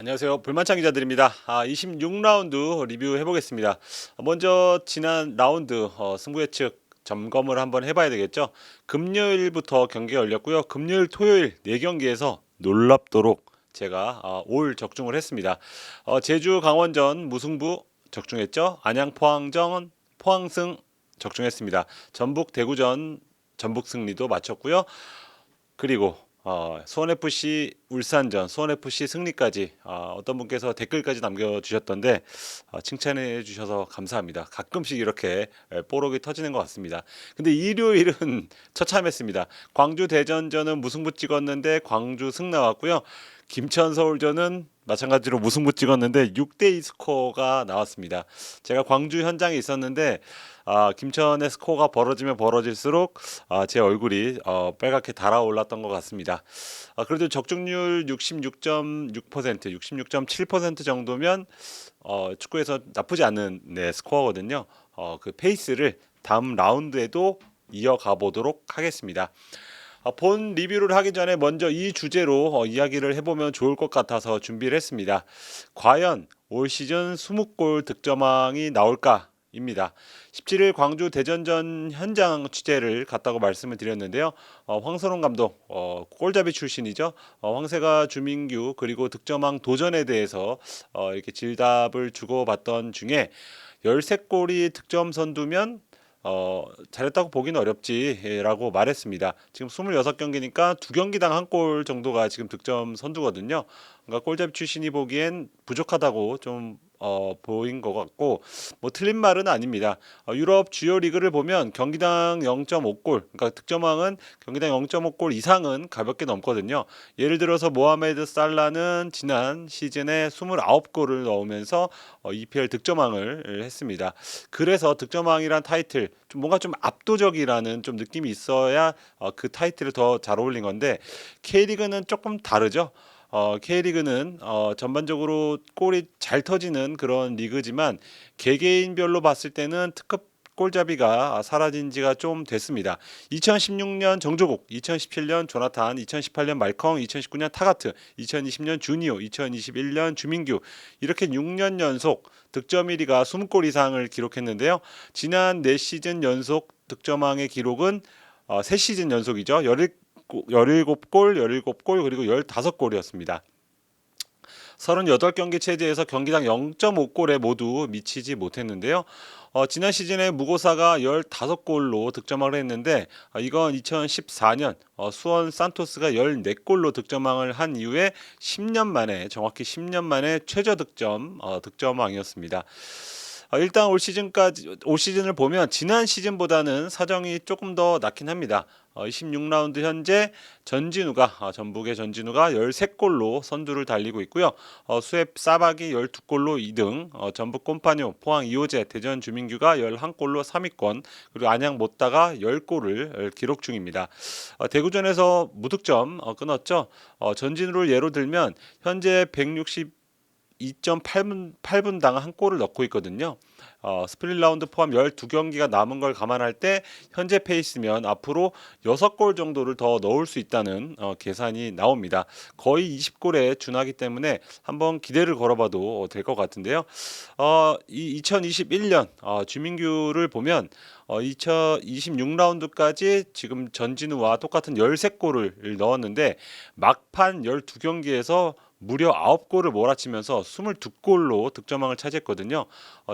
안녕하세요. 불만창 기자들입니다. 26라운드 리뷰해 보겠습니다. 먼저 지난 라운드 승부 예측 점검을 한번 해봐야 되겠죠. 금요일부터 경기가 열렸고요. 금요일, 토요일 4경기에서 놀랍도록 제가 올 적중을 했습니다. 제주 강원전 무승부 적중했죠. 안양 포항전 포항승 적중했습니다. 전북 대구전 전북 승리도 맞췄고요. 그리고 수원FC 울산전, 수원FC 승리까지 어떤 분께서 댓글까지 남겨주셨던데 칭찬해 주셔서 감사합니다. 가끔씩 이렇게 뽀록이 터지는 것 같습니다. 근데 일요일은 처참했습니다. 광주 대전전은 무승부 찍었는데 광주 승 나왔고요. 김천 서울전은 마찬가지로 무승부 찍었는데 6대2 스코어가 나왔습니다. 제가 광주 현장에 있었는데 김천의 스코어가 벌어지면 벌어질수록 제 얼굴이 빨갛게 달아올랐던 것 같습니다. 그래도 적중률 66.6%, 66.7% 정도면 축구에서 나쁘지 않은 스코어거든요. 그 페이스를 다음 라운드에도 이어가 보도록 하겠습니다. 본 리뷰를 하기 전에 먼저 이 주제로 이야기를 해보면 좋을 것 같아서 준비를 했습니다. 과연 올 시즌 20골 득점왕이 나올까? 입니다. 17일 광주 대전전 현장 취재를 갔다고 말씀을 드렸는데요. 황선홍 감독 골잡이 출신이죠. 황세가 주민규 그리고 득점왕 도전에 대해서 이렇게 질답을 주고받던 중에 13골이 득점 선두면 잘했다고 보기는 어렵지라고 말했습니다. 지금 26경기니까 2경기당 한 골 정도가 지금 득점 선두거든요. 그러니까 골잡이 출신이 보기엔 부족하다고 좀 보인 것 같고 뭐 틀린 말은 아닙니다. 유럽 주요 리그를 보면 경기당 0.5골, 그러니까 득점왕은 경기당 0.5골 이상은 가볍게 넘거든요. 예를 들어서 모하메드 살라는 지난 시즌에 29골을 넣으면서 EPL 득점왕을 했습니다. 그래서 득점왕이란 타이틀 뭔가 좀 압도적이라는 좀 느낌이 있어야 그 타이틀을 더 잘 어울린 건데 K리그는 조금 다르죠. K리그는 전반적으로 골이 잘 터지는 그런 리그지만 개개인별로 봤을 때는 특급 골잡이가 사라진 지가 좀 됐습니다. 2016년 정조국, 2017년 조나탄, 2018년 말컹, 2019년 타가트, 2020년 주니오, 2021년 주민규 이렇게 6년 연속 득점 1위가 20골 이상을 기록했는데요. 지난 4시즌 연속 득점왕의 기록은 3시즌 연속이죠. 17골, 17골 그리고 15골이었습니다. 38경기 체제에서 경기당 0.5골에 모두 미치지 못했는데요. 지난 시즌에 무고사가 15골로 득점왕을 했는데 이건 2014년 수원 산토스가 14골로 득점왕을 한 이후에 10년 만에 정확히 10년 만에 최저 득점왕이었습니다. 일단 올 시즌을 보면 지난 시즌보다는 사정이 조금 더 낫긴 합니다. 26라운드 현재 전북의 전진우가 13골로 선두를 달리고 있고요. 수협 사박이 12골로 2등, 전북 꼼파뇨, 포항 이호재, 대전 주민규가 11골로 3위권, 그리고 안양 못다가 10골을 기록 중입니다. 대구전에서 무득점 끊었죠. 전진우를 예로 들면 현재 162.8분당 한 골을 넣고 있거든요. 스프릿 라운드 포함 12경기가 남은 걸 감안할 때 현재 페이스면 앞으로 6골 정도를 더 넣을 수 있다는 계산이 나옵니다. 거의 20골에 준하기 때문에 한번 기대를 걸어봐도 될 것 같은데요. 이 2021년 주민규를 보면 2026라운드까지 지금 전진우와 똑같은 13골을 넣었는데 막판 12경기에서 무려 9골을 몰아치면서 22골로 득점왕을 차지했거든요.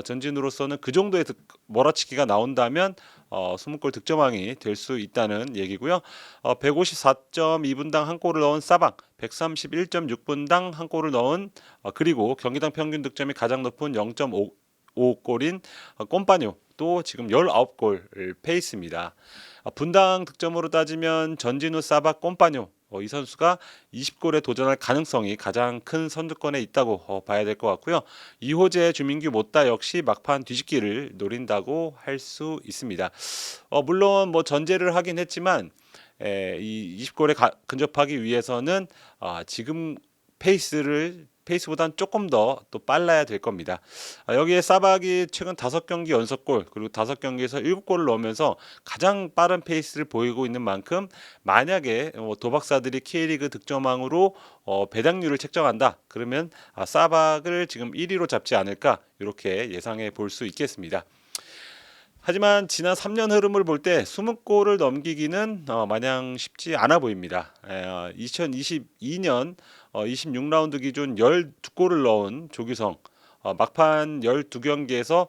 전진우로서는 그 정도의 몰아치기가 나온다면 20골 득점왕이 될 수 있다는 얘기고요. 154.2분당 한 골을 넣은 사방, 131.6분당 한 골을 넣은 그리고 경기당 평균 득점이 가장 높은 0.5골인 꼼파뇨 또 지금 19골 페이스입니다. 분당 득점으로 따지면 전진우, 사박, 꼼파뇨 이 선수가 20골에 도전할 가능성이 가장 큰 선두권에 있다고 봐야 될 것 같고요. 이호재, 주민규, 못다 역시 막판 뒤집기를 노린다고 할 수 있습니다. 물론 뭐 전제를 하긴 했지만 이 20골에 근접하기 위해서는 지금 페이스를 페이스보다는 조금 더 또 빨라야 될 겁니다. 여기에 사박이 최근 5경기 연속골 그리고 5경기에서 7골을 넣으면서 가장 빠른 페이스를 보이고 있는 만큼 만약에 도박사들이 K리그 득점왕으로 배당률을 책정한다. 그러면 사박을 지금 1위로 잡지 않을까 이렇게 예상해 볼 수 있겠습니다. 하지만 지난 3년 흐름을 볼 때 20골을 넘기기는 마냥 쉽지 않아 보입니다. 2022년 26라운드 기준 12골을 넣은 조규성 막판 12경기에서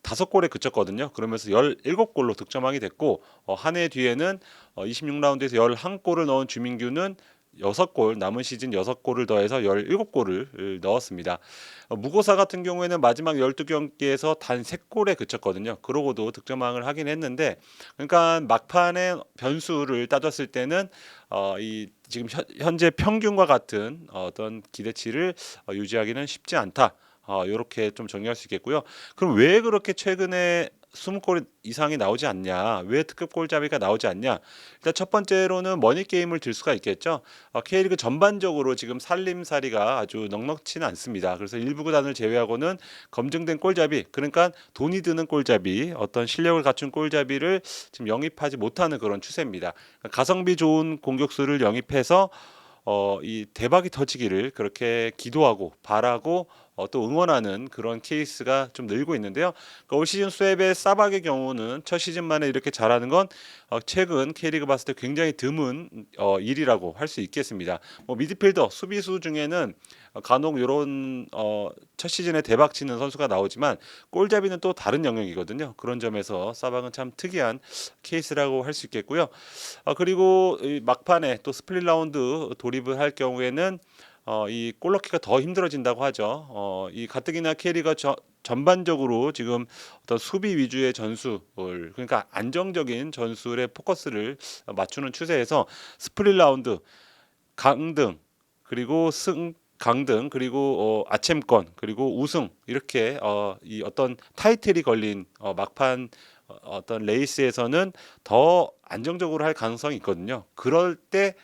5골에 그쳤거든요. 그러면서 17골로 득점왕이 됐고 한 해 뒤에는 26라운드에서 11골을 넣은 주민규는 6골 남은 시즌 6골을 더해서 17골을 넣었습니다. 무고사 같은 경우에는 마지막 12경기에서 단 3골에 그쳤거든요. 그러고도 득점왕을 하긴 했는데 그러니까 막판에 변수를 따졌을 때는 이 지금 현재 평균과 같은 어떤 기대치를 유지하기는 쉽지 않다. 이렇게 좀 정리할 수 있겠고요. 그럼 왜 그렇게 최근에 20골 이상이 나오지 않냐? 왜 특급 골잡이가 나오지 않냐? 일단 첫 번째로는 머니 게임을 들 수가 있겠죠. K리그 전반적으로 지금 살림살이가 아주 넉넉치는 않습니다. 그래서 일부 구단을 제외하고는 검증된 골잡이, 그러니까 돈이 드는 골잡이, 어떤 실력을 갖춘 골잡이를 지금 영입하지 못하는 그런 추세입니다. 가성비 좋은 공격수를 영입해서 이 대박이 터지기를 그렇게 기도하고 바라고 또 응원하는 그런 케이스가 좀 늘고 있는데요. 그러니까 올 시즌 수협의 사박의 경우는 첫 시즌 만에 이렇게 잘하는 건 최근 K리그 봤을 때 굉장히 드문 일이라고 할 수 있겠습니다. 뭐 미드필더, 수비수 중에는 간혹 이런 첫 시즌에 대박 치는 선수가 나오지만 골잡이는 또 다른 영역이거든요. 그런 점에서 사박은 참 특이한 케이스라고 할 수 있겠고요. 그리고 이 막판에 또 스플릿 라운드 돌입을 할 경우에는 이 골넣기가 더 힘들어진다고 하죠. 이 가뜩이나 K리가 전반적으로 지금 어떤 수비 위주의 전술을 그러니까 안정적인 전술에 포커스를 맞추는 추세에서 스플릿 라운드 강등 그리고 강등 그리고 아챔권 그리고 우승 이렇게 이 어떤 타이틀이 걸린 막판 어떤 레이스에서는 더 안정적으로 할 가능성이 있거든요. 그럴 때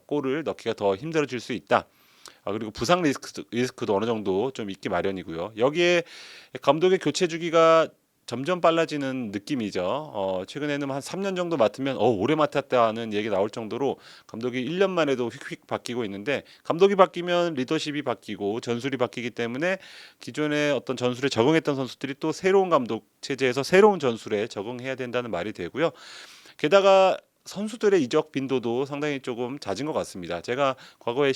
골을 넣기가 더 힘들어질 수 있다. 그리고 부상 리스크도 어느 정도 좀 있기 마련이고요. 여기에 감독의 교체 주기가 점점 빨라지는 느낌이죠. 최근에는 한 3년 정도 맡으면 오래 맡았다는 얘기 나올 정도로 감독이 1년 만에도 휙휙 바뀌고 있는데 감독이 바뀌면 리더십이 바뀌고 전술이 바뀌기 때문에 기존의 어떤 전술에 적응했던 선수들이 또 새로운 감독 체제에서 새로운 전술에 적응해야 된다는 말이 되고요. 게다가 선수들의 이적 빈도도 상당히 조금 잦은 것 같습니다. 제가 과거에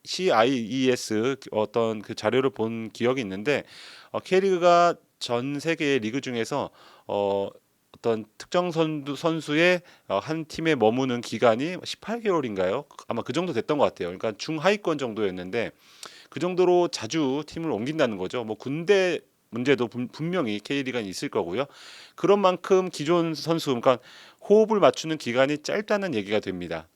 CIES 어떤 그 자료를 본 기억이 있는데 K리그가 전 세계의 리그 중에서 어떤 특정 선수의 한 팀에 머무는 기간이 18개월인가요? 아마 그 정도 됐던 것 같아요. 그러니까 중하위권 정도였는데 그 정도로 자주 팀을 옮긴다는 거죠. 뭐 군대 문제도 분명히 K리그는 있을 거고요. 그런 만큼 기존 선수 그러니까 호흡을 맞추는 기간이 짧다는 얘기가 됩니다.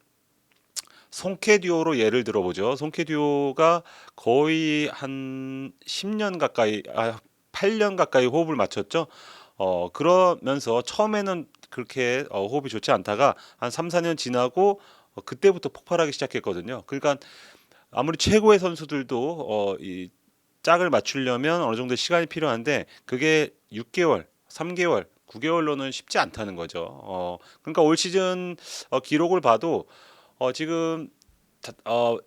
송캐듀오로 예를 들어보죠. 송캐듀오가 거의 한 10년 가까이 8년 가까이 호흡을 맞췄죠. 그러면서 처음에는 그렇게 호흡이 좋지 않다가 한 3, 4년 지나고 그때부터 폭발하기 시작했거든요. 그러니까 아무리 최고의 선수들도 이 짝을 맞추려면 어느 정도 시간이 필요한데 그게 6개월, 3개월, 9개월로는 쉽지 않다는 거죠. 그러니까 올 시즌 기록을 봐도 지금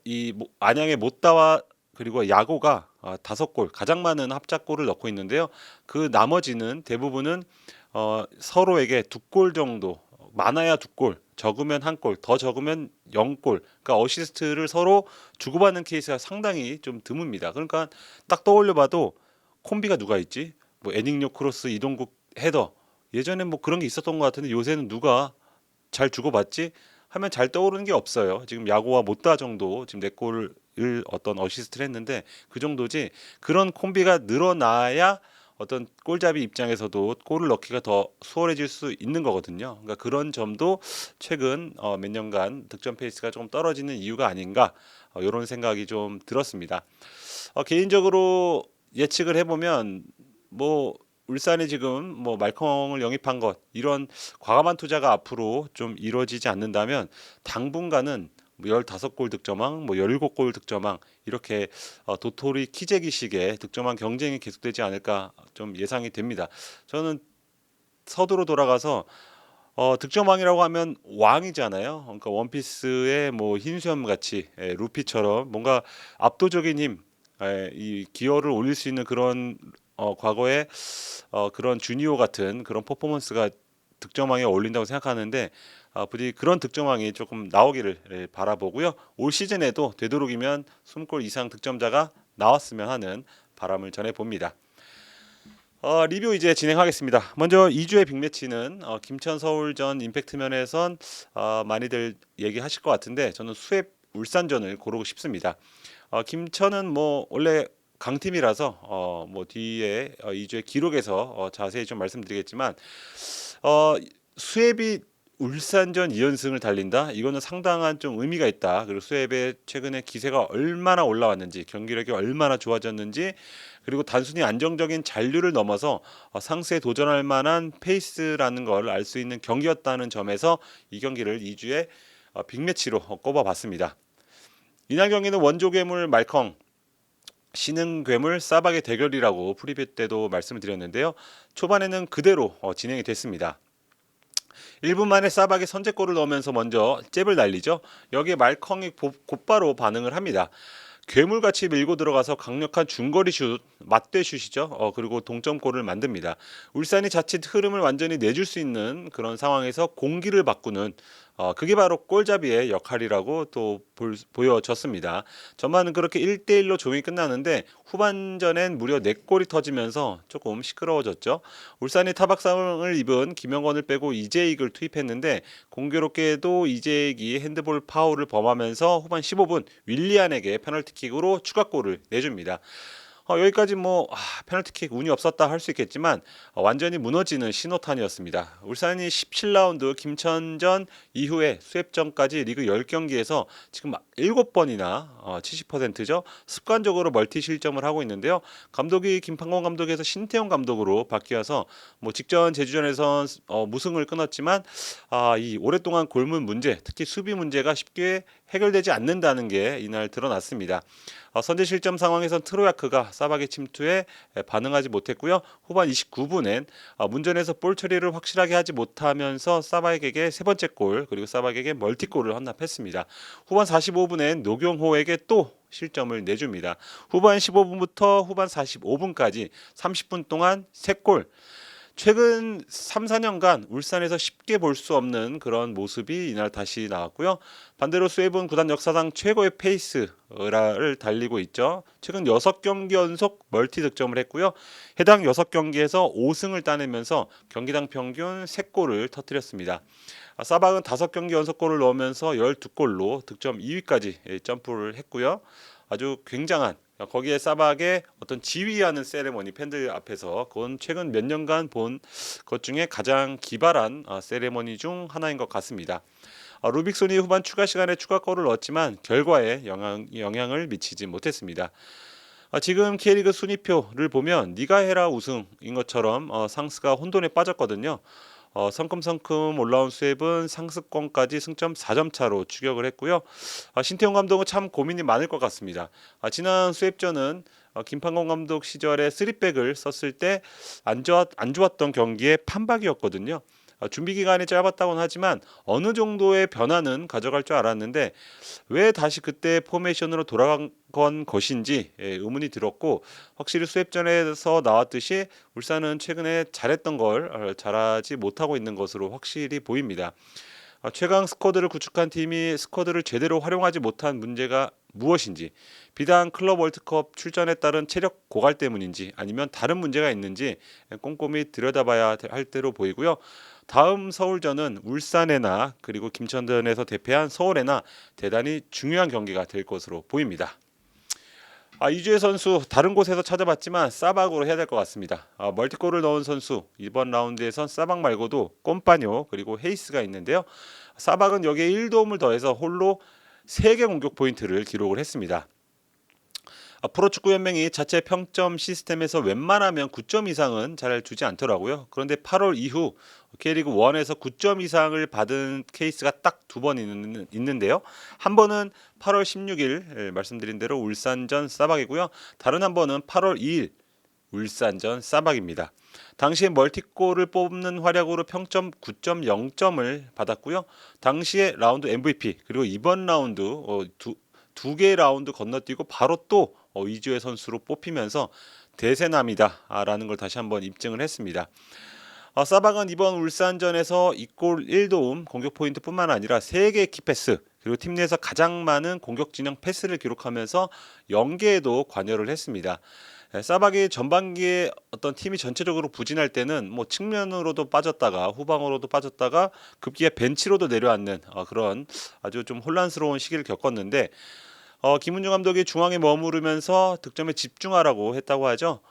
이 안양의 못다와 그리고 야고가 5골 가장 많은 합작골을 넣고 있는데요. 그 나머지는 대부분은 서로에게 2골 정도 많아야 2골 적으면 1골 더 적으면 0골 그러니까 어시스트를 서로 주고받는 케이스가 상당히 좀 드뭅니다. 그러니까 딱 떠올려봐도 콤비가 누가 있지? 뭐 애닝요 크로스 이동국 헤더 예전에 뭐 그런 게 있었던 것 같은데 요새는 누가 잘 주고받지? 하면 잘 떠오르는 게 없어요. 지금 야구와 못다 정도 지금 4골을 어떤 어시스트를 했는데 그 정도지 그런 콤비가 늘어나야 어떤 골잡이 입장에서도 골을 넣기가 더 수월해질 수 있는 거거든요. 그러니까 그런 점도 최근 몇 년간 득점 페이스가 조금 떨어지는 이유가 아닌가 이런 생각이 좀 들었습니다. 개인적으로 예측을 해보면 뭐 울산이 지금 뭐 말컹을 영입한 것 이런 과감한 투자가 앞으로 좀 이루어지지 않는다면 당분간은 15골 득점왕, 17골 득점왕 이렇게 도토리 키재기식의 득점왕 경쟁이 계속되지 않을까 좀 예상이 됩니다. 저는 서두로 돌아가서 득점왕이라고 하면 왕이잖아요. 그러니까 원피스의 뭐 흰수염 같이 루피처럼 뭔가 압도적인 힘, 이 기어를 올릴 수 있는 그런 과거에 그런 주니오 같은 그런 퍼포먼스가 득점왕에 어울린다고 생각하는데 부디 그런 득점왕이 조금 나오기를 바라보고요. 올 시즌에도 되도록이면 20골 이상 득점자가 나왔으면 하는 바람을 전해 봅니다. 리뷰 이제 진행하겠습니다. 먼저 2주의 빅매치는 김천 서울전 임팩트 면에선 많이들 얘기하실 것 같은데 저는 수협 울산전을 고르고 싶습니다. 김천은 뭐 원래 강팀이라서 뭐 뒤에 2주의 기록에서 자세히 좀 말씀드리겠지만 어, 수협이 울산전 2연승을 달린다. 이거는 상당한 좀 의미가 있다. 그리고 수협의 최근에 기세가 얼마나 올라왔는지, 경기력이 얼마나 좋아졌는지, 그리고 단순히 안정적인 잔류를 넘어서 상승에 도전할 만한 페이스라는 걸 알 수 있는 경기였다는 점에서 이 경기를 2주의 빅매치로 꼽아봤습니다. 이날 경기는 원조 괴물 말컹, 신흥 괴물 싸박의 대결이라고 프리뷰 때도 말씀을 드렸는데요. 초반에는 그대로 진행이 됐습니다. 1분 만에 싸박이 선제골을 넣으면서 먼저 잽을 날리죠. 여기에 말컹이 곧바로 반응을 합니다. 괴물같이 밀고 들어가서 강력한 중거리 슛, 맞대 슛이죠. 그리고 동점골을 만듭니다. 울산이 자칫 흐름을 완전히 내줄 수 있는 그런 상황에서 공기를 바꾸는 그게 바로 골잡이의 역할이라고 또 보여졌습니다. 전반은 그렇게 1대1로 조용히 끝나는데 후반전엔 무려 4골이 터지면서 조금 시끄러워졌죠. 울산이 타박상을 입은 김영건을 빼고 이재익을 투입했는데 공교롭게도 이재익이 핸드볼 파울을 범하면서 후반 15분 윌리안에게 페널티킥으로 추가골을 내줍니다. 여기까지 뭐 페널티킥 운이 없었다 할 수 있겠지만 완전히 무너지는 신호탄이었습니다. 울산이 17라운드 김천전 이후에 수협전까지 리그 10경기에서 지금 7번이나 70%죠. 습관적으로 멀티 실점을 하고 있는데요. 감독이 김판곤 감독에서 신태용 감독으로 바뀌어서 뭐 직전 제주전에선 무승을 끊었지만 이 오랫동안 골문 문제, 특히 수비 문제가 쉽게 해결되지 않는다는 게 이날 드러났습니다. 선제 실점 상황에선 트로야크가 싸박의 침투에 반응하지 못했고요. 후반 29분엔 문전에서 볼 처리를 확실하게 하지 못하면서 싸박에게 세 번째 골 그리고 싸박에게 멀티골을 헌납했습니다. 후반 45분엔 노경호에게 또 실점을 내줍니다. 후반 15분부터 후반 45분까지 30분 동안 3골. 최근 3, 4년간 울산에서 쉽게 볼 수 없는 그런 모습이 이날 다시 나왔고요. 반대로 수협은 구단 역사상 최고의 페이스를 달리고 있죠. 최근 6경기 연속 멀티 득점을 했고요. 해당 6경기에서 5승을 따내면서 경기당 평균 3골을 터뜨렸습니다. 싸박은 5경기 연속골을 넣으면서 12골로 득점 2위까지 점프를 했고요. 아주 굉장한 거기에 싸박의 어떤 지휘하는 세레머니 팬들 앞에서 그건 최근 몇 년간 본 것 중에 가장 기발한 세레머니 중 하나인 것 같습니다. 루빅손이 후반 추가 시간에 추가골을 넣었지만 결과에 영향을 미치지 못했습니다. 지금 K리그 순위표를 보면 니가 해라 우승인 것처럼 상스가 혼돈에 빠졌거든요. 성큼성큼 올라온 수협은 상승권까지 승점 4점 차로 추격을 했고요. 신태용 감독은 참 고민이 많을 것 같습니다. 지난 수협전은 김판곤 감독 시절에 3백을 썼을 때 안 좋았던 경기의 판박이었거든요. 준비 기간이 짧았다고는 하지만 어느 정도의 변화는 가져갈 줄 알았는데 왜 다시 그때 포메이션으로 돌아간 것인지 의문이 들었고 확실히 수협전에서 나왔듯이 울산은 최근에 잘했던 걸 잘하지 못하고 있는 것으로 확실히 보입니다. 최강 스쿼드를 구축한 팀이 스쿼드를 제대로 활용하지 못한 문제가 무엇인지 비단 클럽 월드컵 출전에 따른 체력 고갈 때문인지 아니면 다른 문제가 있는지 꼼꼼히 들여다봐야 할 대로 보이고요. 다음 서울전은 울산에나 그리고 김천전에서 대패한 서울에나 대단히 중요한 경기가 될 것으로 보입니다. 이주혜 선수 다른 곳에서 찾아봤지만 싸박으로 해야 될 것 같습니다. 멀티골을 넣은 선수 이번 라운드에선 싸박 말고도 꼼파뇨 그리고 헤이스가 있는데요. 싸박은 여기에 1도움을 더해서 홀로 3개 공격 포인트를 기록을 했습니다. 프로축구연맹이 자체 평점 시스템에서 웬만하면 9점 이상은 잘 주지 않더라고요. 그런데 8월 이후 K리그 1에서 9점 이상을 받은 케이스가 딱 두 번 있는데요. 한 번은 8월 16일 말씀드린 대로 울산전 싸박이고요. 다른 한 번은 8월 2일 울산전 싸박입니다. 당시에 멀티골을 뽑는 활약으로 평점 9.0점을 받았고요. 당시에 라운드 MVP 그리고 이번 라운드 두 개의 라운드 건너뛰고 바로 또 이주혜 선수로 뽑히면서 대세남이다라는 걸 다시 한번 입증을 했습니다. 사박은 이번 울산전에서 2골 1도움 공격 포인트뿐만 아니라 3개의 키패스 그리고 팀 내에서 가장 많은 공격 진영 패스를 기록하면서 연계에도 관여를 했습니다. 사박이 전반기에 어떤 팀이 전체적으로 부진할 때는 뭐 측면으로도 빠졌다가 후방으로도 빠졌다가 급기야 벤치로도 내려앉는 그런 아주 좀 혼란스러운 시기를 겪었는데 김은중 감독이 중앙에 머무르면서 득점에 집중하라고 했다고 하죠.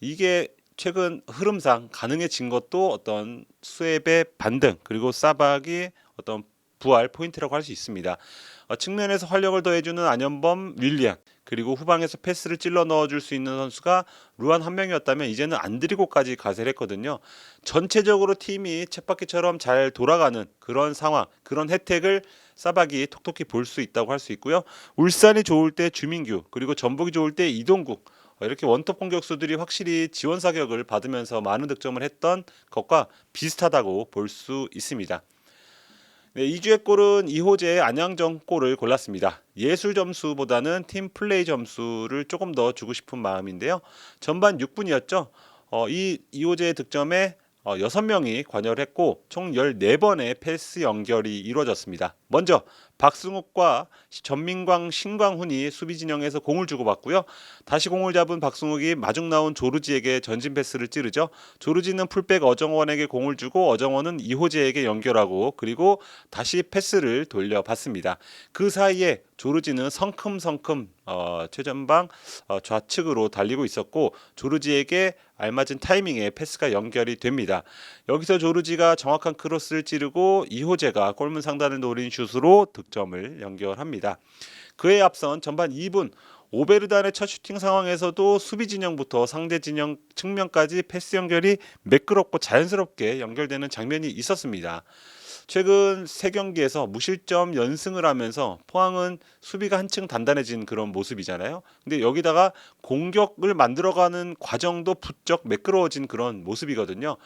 이게 최근 흐름상 가능해진 것도 어떤 수협의 반등 그리고 사박이 어떤 부활 포인트라고 할 수 있습니다. 측면에서 활력을 더해주는 안현범, 윌리안 그리고 후방에서 패스를 찔러 넣어줄 수 있는 선수가 루안 한 명이었다면 이제는 안드리고까지 가세를 했거든요. 전체적으로 팀이 쳇바퀴처럼 잘 돌아가는 그런 상황, 그런 혜택을 사박이 톡톡히 볼 수 있다고 할 수 있고요. 울산이 좋을 때 주민규 그리고 전북이 좋을 때 이동국 이렇게 원톱 공격수들이 확실히 지원 사격을 받으면서 많은 득점을 했던 것과 비슷하다고 볼 수 있습니다. 네, 이주의 골은 이호재의 안양전 골을 골랐습니다. 예술 점수보다는 팀 플레이 점수를 조금 더 주고 싶은 마음인데요. 전반 6분이었죠. 이 이호재의 득점에 6명이 관여를 했고 총 14번의 패스 연결이 이루어졌습니다. 먼저 박승욱과 전민광, 신광훈이 수비 진영에서 공을 주고받고요. 다시 공을 잡은 박승욱이 마중 나온 조르지에게 전진 패스를 찌르죠. 조르지는 풀백 어정원에게 공을 주고 어정원은 이호재에게 연결하고 그리고 다시 패스를 돌려받습니다. 그 사이에 조르지는 성큼성큼 최전방 좌측으로 달리고 있었고 조르지에게 알맞은 타이밍에 패스가 연결이 됩니다. 여기서 조르지가 정확한 크로스를 찌르고 이호재가 골문 상단을 노린 슛으로 득점을 연결합니다. 그에 앞선 전반 2분 오베르단의 첫 슈팅 상황에서도 수비 진영부터 상대 진영 측면까지 패스 연결이 매끄럽고 자연스럽게 연결되는 장면이 있었습니다. 최근 3경기에서 무실점 연승을 하면서 포항은 수비가 한층 단단해진 그런 모습이잖아요. 근데 여기다가 공격을 만들어가는 과정도 부쩍 매끄러워진 그런 모습이거든요.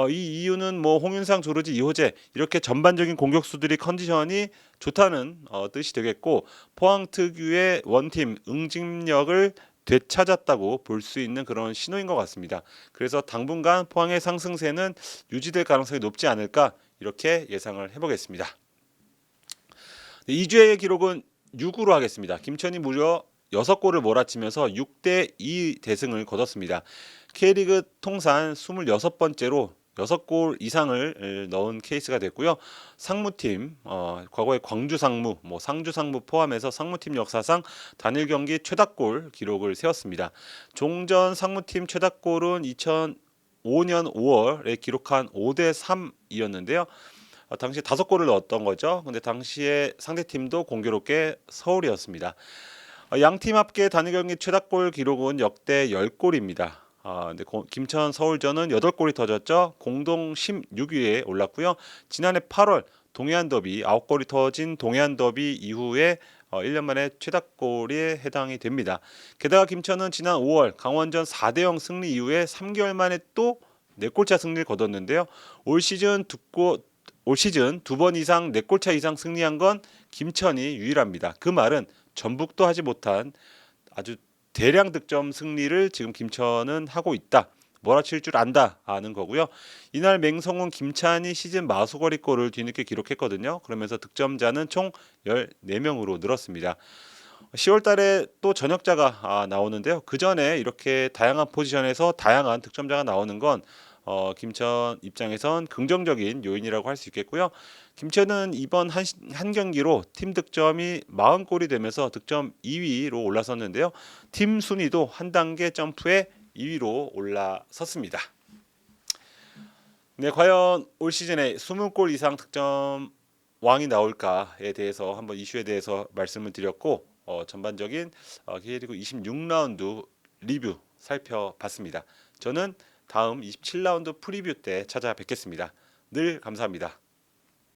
이 이유는 뭐 홍윤상, 조르지, 이호재 이렇게 전반적인 공격수들이 컨디션이 좋다는 뜻이 되겠고 포항 특유의 원팀 응집력을 되찾았다고 볼 수 있는 그런 신호인 것 같습니다. 그래서 당분간 포항의 상승세는 유지될 가능성이 높지 않을까 이렇게 예상을 해보겠습니다. 이주의 기록은 6으로 하겠습니다. 김천이 무려 6골을 몰아치면서 6대2 대승을 거뒀습니다. K리그 통산 26번째로 6골 이상을 넣은 케이스가 됐고요. 상무팀 과거에 광주 상무, 상주 상무 포함해서 상무팀 역사상 단일 경기 최다골 기록을 세웠습니다. 종전 상무팀 최다골은 2005년 5월에 기록한 5대3이었는데요. 당시 5골을 넣었던 거죠. 근데 당시에 상대팀도 공교롭게 서울이었습니다. 양팀 합계 단일 경기 최다골 기록은 역대 10골입니다. 근데 김천 서울전은 8골이 터졌죠. 공동 16위에 올랐고요. 지난해 8월 동해안 더비 9골이 터진 동해안 더비 이후에 1년 만에 최다골에 해당이 됩니다. 게다가 김천은 지난 5월 강원전 4대0 승리 이후에 3개월 만에 또 4골차 승리를 거뒀는데요. 올 시즌 2번 이상 4골차 이상 승리한 건 김천이 유일합니다. 그 말은 전북도 하지 못한 아주 대량 득점 승리를 지금 김천은 하고 있다. 몰아칠 줄 안다 하는 거고요. 이날 맹성훈, 김찬이 시즌 마수거리골을 뒤늦게 기록했거든요. 그러면서 득점자는 총 14명으로 늘었습니다. 10월 달에 또 전역자가 나오는데요. 그 전에 이렇게 다양한 포지션에서 다양한 득점자가 나오는 건 김천 입장에선 긍정적인 요인이라고 할 수 있겠고요. 김천은 이번 한 경기로 팀 득점이 40골이 되면서 득점 2위로 올라섰는데요. 팀 순위도 한 단계 점프해 2위로 올라섰습니다. 네, 과연 올 시즌에 20골 이상 득점 왕이 나올까에 대해서 한번 이슈에 대해서 말씀을 드렸고 전반적인 K리그 26라운드 리뷰 살펴봤습니다. 저는 다음 27라운드 프리뷰 때 찾아뵙겠습니다. 늘 감사합니다.